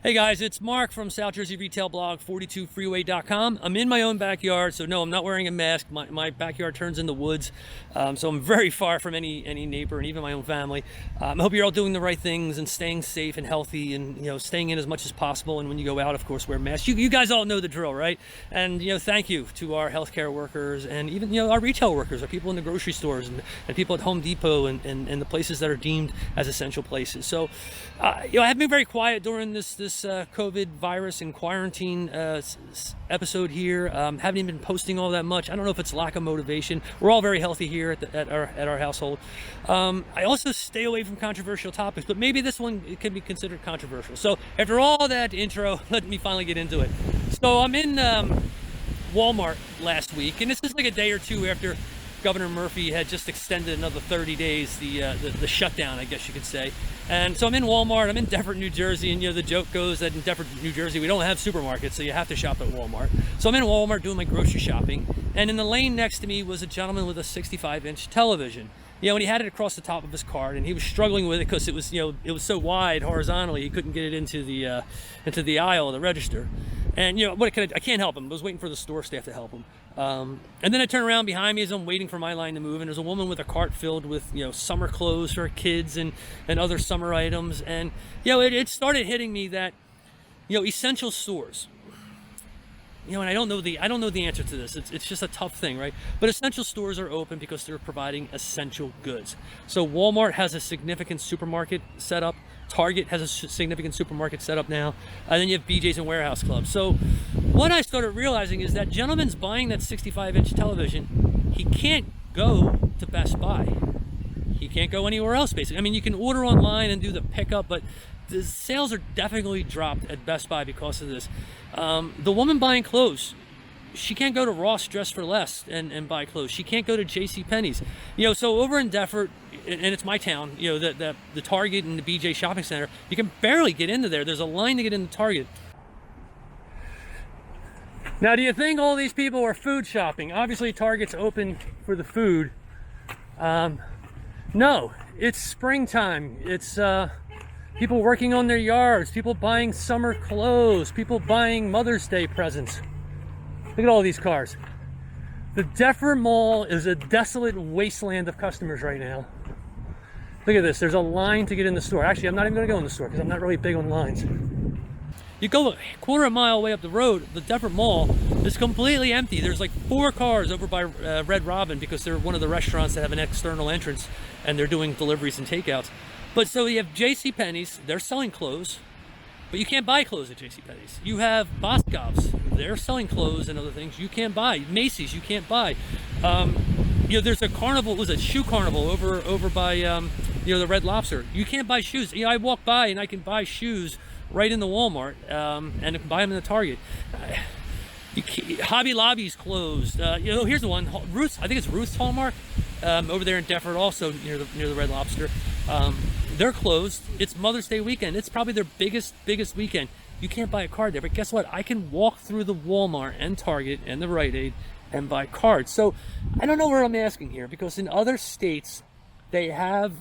Hey guys, it's Mark from South Jersey Retail Blog 42freeway.com. I'm in my own backyard, so no, I'm not wearing a mask. My backyard turns into woods, so I'm very far from any neighbor and even my own family. I hope you're all doing the right things and staying safe and healthy, and staying in as much as possible. And when you go out, of course, wear masks. You guys all know the drill, right? And thank you to our healthcare workers and even our retail workers, our people in the grocery stores and people at Home Depot and the places that are deemed as essential places. So, I've been very quiet during this COVID virus and quarantine episode here. Haven't even been posting all that much. I don't know if it's lack of motivation. We're all very healthy here at our household. I also stay away from controversial topics, but maybe this one can be considered controversial. So after all that intro, let me finally get into it. So I'm in Walmart last week, and this is like a day or two after Governor Murphy had just extended another 30 days, the shutdown, I guess you could say. And so I'm in Walmart, I'm in Deptford, New Jersey, and the joke goes that in Deptford, New Jersey, we don't have supermarkets, so you have to shop at Walmart. So I'm in Walmart doing my grocery shopping, and in the lane next to me was a gentleman with a 65-inch television. And he had it across the top of his cart, and he was struggling with it because it was so wide horizontally, he couldn't get it into the aisle of the register. And what I can't help him. I was waiting for the store staff to help him. And then I turn around behind me as I'm waiting for my line to move, and there's a woman with a cart filled with summer clothes for her kids and other summer items. And it started hitting me that essential stores. And I don't know the answer to this. It's just a tough thing, right? But essential stores are open because they're providing essential goods. So Walmart has a significant supermarket set up. Target has a significant supermarket set up now. And then you have BJ's and Warehouse Club. So what I started realizing is that gentleman's buying that 65-inch television. He can't go to Best Buy. He can't go anywhere else, basically. I mean, you can order online and do the pickup, but the sales are definitely dropped at Best Buy because of this. The woman buying clothes, she can't go to Ross Dress for Less and buy clothes. She can't go to JC Penneys. So over in Deptford, and it's my town, the Target and the BJ shopping center, you can barely get into there. There's a line to get into Target. Now, do you think all these people are food shopping? Obviously, Target's open for the food. No, it's springtime. It's people working on their yards, people buying summer clothes, people buying Mother's Day presents. Look at all these cars. The Deptford Mall is a desolate wasteland of customers right now. Look at this. There's a line to get in the store. Actually, I'm not even going to go in the store because I'm not really big on lines. You go a quarter mile away up the road, the Deptford Mall is completely empty. There's like 4 cars over by Red Robin because they're one of the restaurants that have an external entrance and they're doing deliveries and takeouts. But so you have JC Penneys, they're selling clothes, but you can't buy clothes at JC Penneys. You have Boscov's, they're selling clothes and other things you can't buy. Macy's, you can't buy. There's a carnival, it was a shoe carnival over by the Red Lobster. You can't buy shoes. I walk by and I can buy shoes right in the Walmart and buy them in the Target. Hobby Lobby's closed. Here's the one, Ruth's. I think it's Ruth's Hallmark over there in Deptford, also near the Red Lobster. They're closed. It's Mother's Day weekend. It's probably their biggest weekend. You can't buy a card there, but guess what? I can walk through the Walmart and Target and the Rite Aid and buy cards. So I don't know where I'm asking here, because in other states they have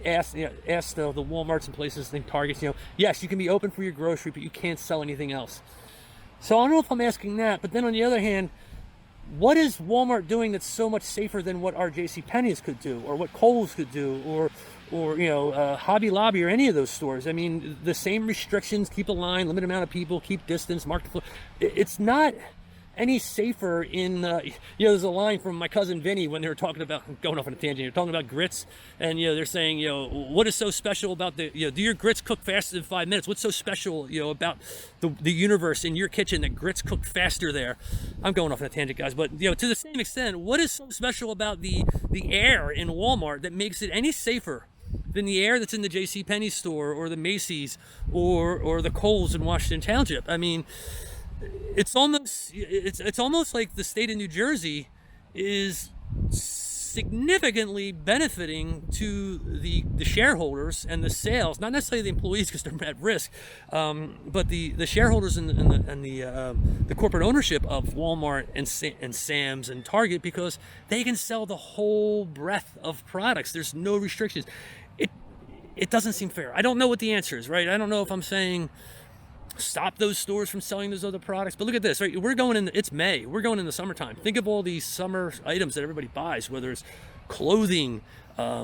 asked the Walmarts and places, and Targets, yes, you can be open for your grocery, but you can't sell anything else. So I don't know if I'm asking that, but then on the other hand, what is Walmart doing that's so much safer than what our JC Penneys could do, or what Kohl's could do, or Hobby Lobby, or any of those stores? I mean, the same restrictions: keep a line, limit amount of people, keep distance, mark the floor. It's not any safer in, there's a line from my cousin Vinny when they were talking about, going off on a tangent, they're talking about grits, and, they're saying, what is so special about do your grits cook faster than 5 minutes? What's so special, about the universe in your kitchen that grits cook faster there? I'm going off on a tangent, guys, but, to the same extent, what is so special about the air in Walmart that makes it any safer than the air that's in the JC Penney store, or the Macy's, or the Kohl's in Washington Township? I mean, it's almost like the state of New Jersey is significantly benefiting to the shareholders and the sales, not necessarily the employees because they're at risk, but the shareholders and the corporate ownership of Walmart and Sam's and Target, because they can sell the whole breadth of products. There's no restrictions. It doesn't seem fair. I don't know what the answer is, right? I don't know if I'm saying stop those stores from selling those other products. But look at this, right? We're going in, it's May, we're going in the summertime. Think of all these summer items that everybody buys, whether it's clothing,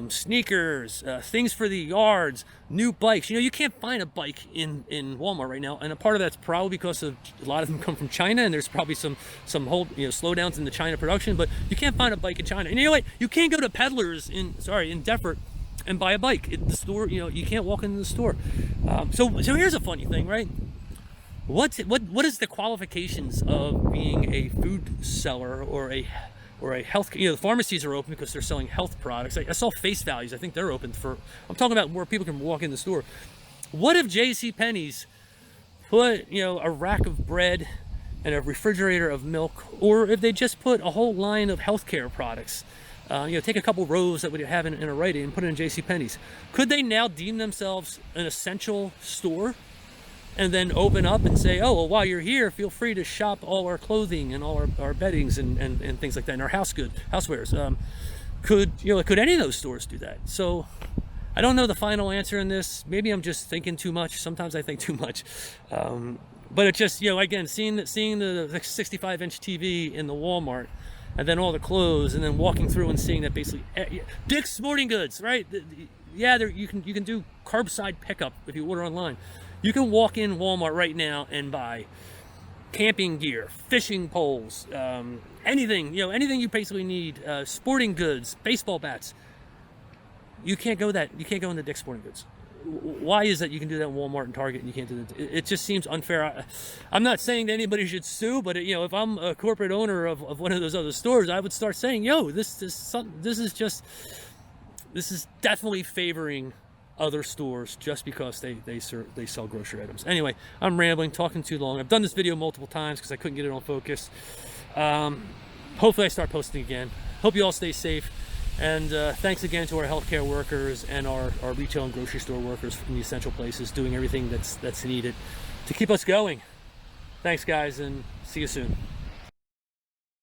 sneakers, things for the yards, new bikes. You know, you can't find a bike in Walmart right now, and a part of that's probably because of a lot of them come from China, and there's probably some slowdowns in the China production. But you can't find a bike in China. And you know what? You can't go to Peddlers in Deptford and buy a bike. The store, you can't walk into the store. So here's a funny thing, right? What is the qualifications of being a food seller or a health? The pharmacies are open because they're selling health products. I saw Face Values. I think they're open for. I'm talking about where people can walk in the store. What if JC Penneys put a rack of bread and a refrigerator of milk, or if they just put a whole line of healthcare products? Take a couple rows that would have in a Rite Aid and put it in JC Penneys. Could they now deem themselves an essential store? And then open up and say, oh, well, while you're here, feel free to shop all our clothing and all our beddings and things like that, and our housewares. Could any of those stores do that? So I don't know the final answer in this. Maybe I'm just thinking too much. Sometimes I think too much. But it just, again, seeing the 65-inch TV in the Walmart, and then all the clothes, and then walking through and seeing that basically Dick's Sporting Goods, right? Yeah, you can do curbside pickup if you order online. You can walk in Walmart right now and buy camping gear, fishing poles, anything you basically need, sporting goods, baseball bats. You can't go into Dick's Sporting Goods. Why is that you can do that in Walmart and Target and you can't do that? It just seems unfair. I'm not saying that anybody should sue, but if I'm a corporate owner of one of those other stores, I would start saying, this is definitely favoring other stores just because they sell grocery items. Anyway, I'm rambling, talking too long. I've done this video multiple times because I couldn't get it on focus. Hopefully I start posting again. Hope you all stay safe, and thanks again to our healthcare workers and our retail and grocery store workers in the essential places doing everything that's needed to keep us going. Thanks guys, and see you soon.